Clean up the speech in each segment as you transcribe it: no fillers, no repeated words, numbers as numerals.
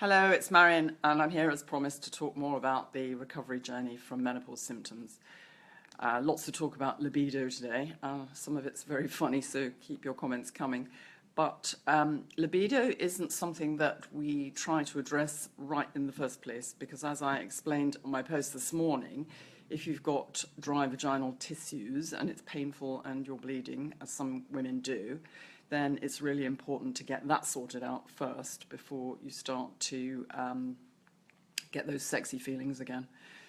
Hello, it's Maryon, and I'm here as promised to talk more about the recovery journey from menopause symptoms. Lots to talk about libido today. Some of it's very funny, so keep your comments coming. But libido isn't something that we try to address right in the first place, because as I explained on my post this morning, if you've got dry vaginal tissues and it's painful and you're bleeding, as some women do, then it's really important to get that sorted out first before you start to get those sexy feelings again.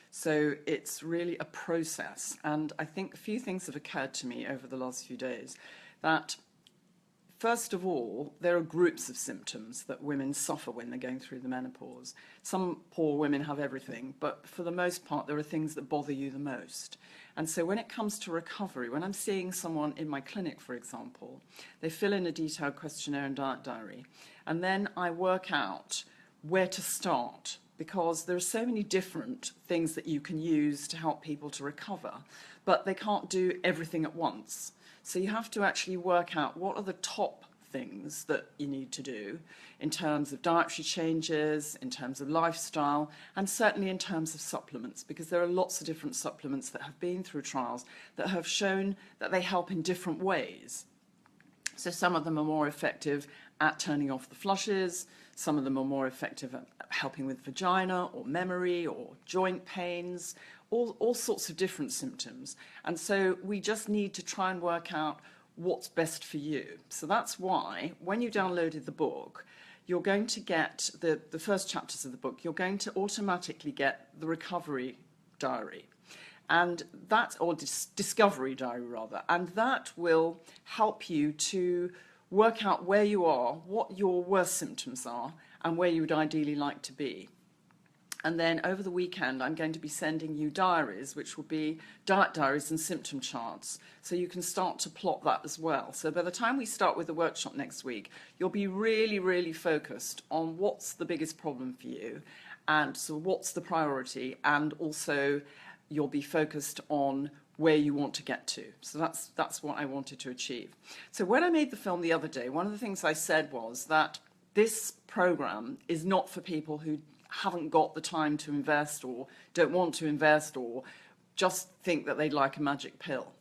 So it's really a process, and I think a few things have occurred to me over the last few days. That first of all, there are groups of symptoms that women suffer when they're going through the menopause. Some poor women have everything, but for the most part, there are things that bother you the most. And so when it comes to recovery, when I'm seeing someone in my clinic, for example, they fill in a detailed questionnaire and diet diary, and then I work out where to start, because there are so many different things that you can use to help people to recover, but they can't do everything at once. So you have to actually work out what are the top things that you need to do in terms of dietary changes, in terms of lifestyle, and certainly in terms of supplements, because there are lots of different supplements that have been through trials that have shown that they help in different ways. So some of them are more effective at turning off the flushes, some of them are more effective at helping with vagina or memory or joint pains, all sorts of different symptoms. And so we just need to try and work out what's best for you. So that's why when you downloaded the book, you're going to get the first chapters of the book, you're going to automatically get the recovery diary. And that, or discovery diary rather, and that will help you to work out where you are, what your worst symptoms are, and where you would ideally like to be. And then over the weekend, I'm going to be sending you diaries, which will be diet diaries and symptom charts, so you can start to plot that as well. So by the time we start with the workshop next week, you'll be really, really focused on what's the biggest problem for you, and so what's the priority, and also you'll be focused on where you want to get to. So that's what I wanted to achieve. So when I made the film the other day, one of the things I said was that this program is not for people who haven't got the time to invest or don't want to invest or just think that they'd like a magic pill.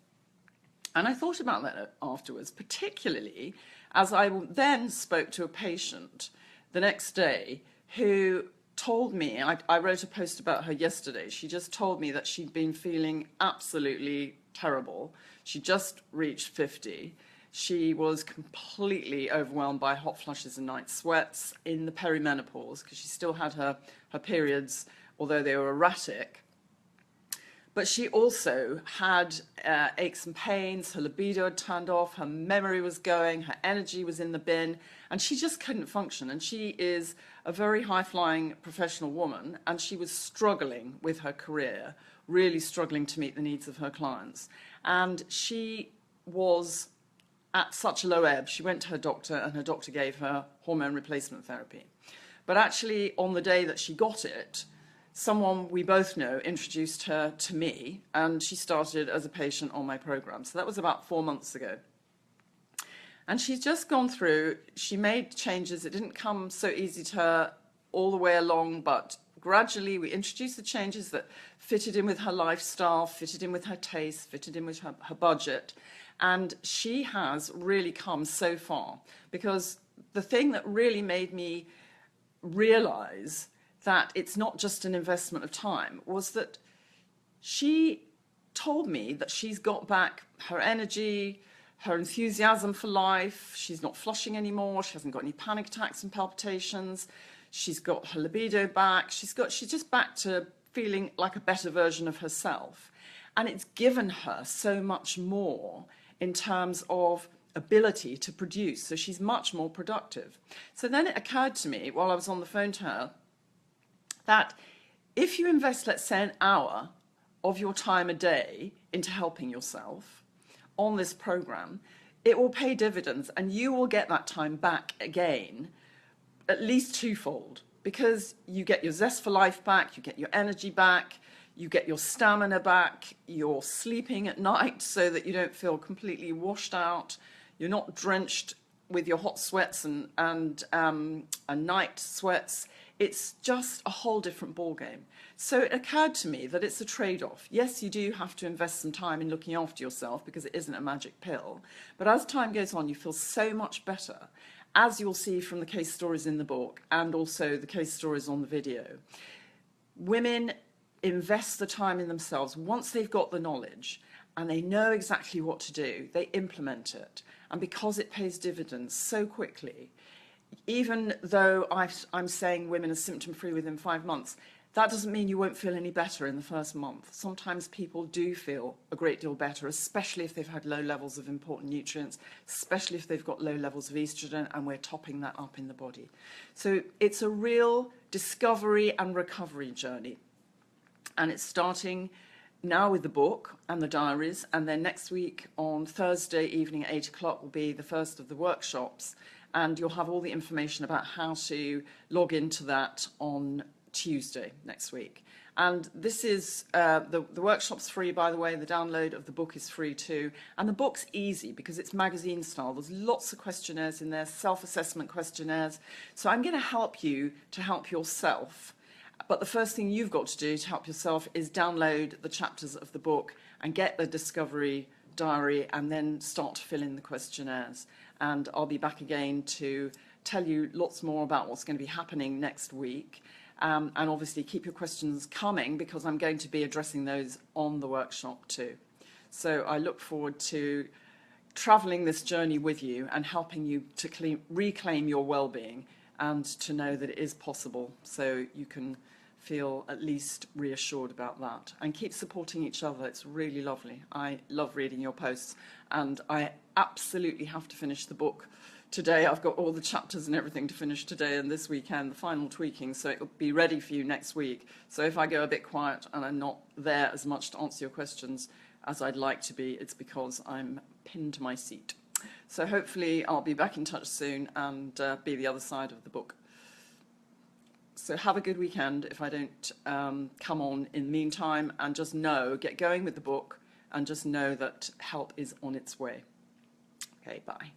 And I thought about that afterwards, particularly as I then spoke to a patient the next day who told me, I wrote a post about her yesterday, she just told me that she'd been feeling absolutely terrible. She just reached 50. She was completely overwhelmed by hot flushes and night sweats in the perimenopause, because she still had her periods, although they were erratic. But she also had aches and pains, her libido had turned off, her memory was going, her energy was in the bin, and she just couldn't function. And she is a very high-flying professional woman, and she was struggling with her career, really struggling to meet the needs of her clients. And she was at such a low ebb, she went to her doctor, and her doctor gave her hormone replacement therapy. But actually, on the day that she got it, someone we both know introduced her to me, and she started as a patient on my program. So that was about 4 months ago. And she's just gone through, she made changes. It didn't come so easy to her all the way along, but gradually we introduced the changes that fitted in with her lifestyle, fitted in with her taste, fitted in with her budget. And she has really come so far, because the thing that really made me realize that it's not just an investment of time was that she told me that she's got back her energy, her enthusiasm for life. She's not flushing anymore. She hasn't got any panic attacks and palpitations. She's got her libido back. She's just back to feeling like a better version of herself. And it's given her so much more in terms of ability to produce. So she's much more productive. So then it occurred to me while I was on the phone to her that if you invest, let's say, an hour of your time a day into helping yourself on this program, it will pay dividends, and you will get that time back again, at least twofold, because you get your zest for life back, you get your energy back, you get your stamina back, you're sleeping at night so that you don't feel completely washed out, you're not drenched with your hot sweats and night sweats. it's just a whole different ballgame. So it occurred to me that it's a trade-off. Yes, you do have to invest some time in looking after yourself because it isn't a magic pill. But as time goes on, you feel so much better, as you'll see from the case stories in the book and also the case stories on the video. Women invest the time in themselves once they've got the knowledge and they know exactly what to do, they implement it. And because it pays dividends so quickly, even though I'm saying women are symptom-free within 5 months, that doesn't mean you won't feel any better in the first month. Sometimes people do feel a great deal better, especially if they've had low levels of important nutrients, especially if they've got low levels of estrogen, and we're topping that up in the body. So it's a real discovery and recovery journey. And it's starting now with the book and the diaries, and then next week on Thursday evening at 8 o'clock will be the first of the workshops, and you'll have all the information about how to log into that on Tuesday next week. And this is, the workshop's free, by the way. The download of the book is free too. And the book's easy because it's magazine style. There's lots of questionnaires in there, self-assessment questionnaires. So I'm going to help you to help yourself. But the first thing you've got to do to help yourself is download the chapters of the book and get the discovery diary and then start to fill in the questionnaires. And I'll be back again to tell you lots more about what's going to be happening next week. And obviously keep your questions coming because I'm going to be addressing those on the workshop too. So I look forward to travelling this journey with you and helping you to reclaim your well-being and to know that it is possible, so you can feel at least reassured about that. And keep supporting each other. It's really lovely. I love reading your posts, and I absolutely have to finish the book today. I've got all the chapters and everything to finish today and this weekend, the final tweaking, so it'll be ready for you next week. So if I go a bit quiet and I'm not there as much to answer your questions as I'd like to be, it's because I'm pinned to my seat. So hopefully I'll be back in touch soon and be the other side of the book. So have a good weekend if I don't come on in the meantime, and just know, get going with the book and just know that help is on its way. Okay, bye.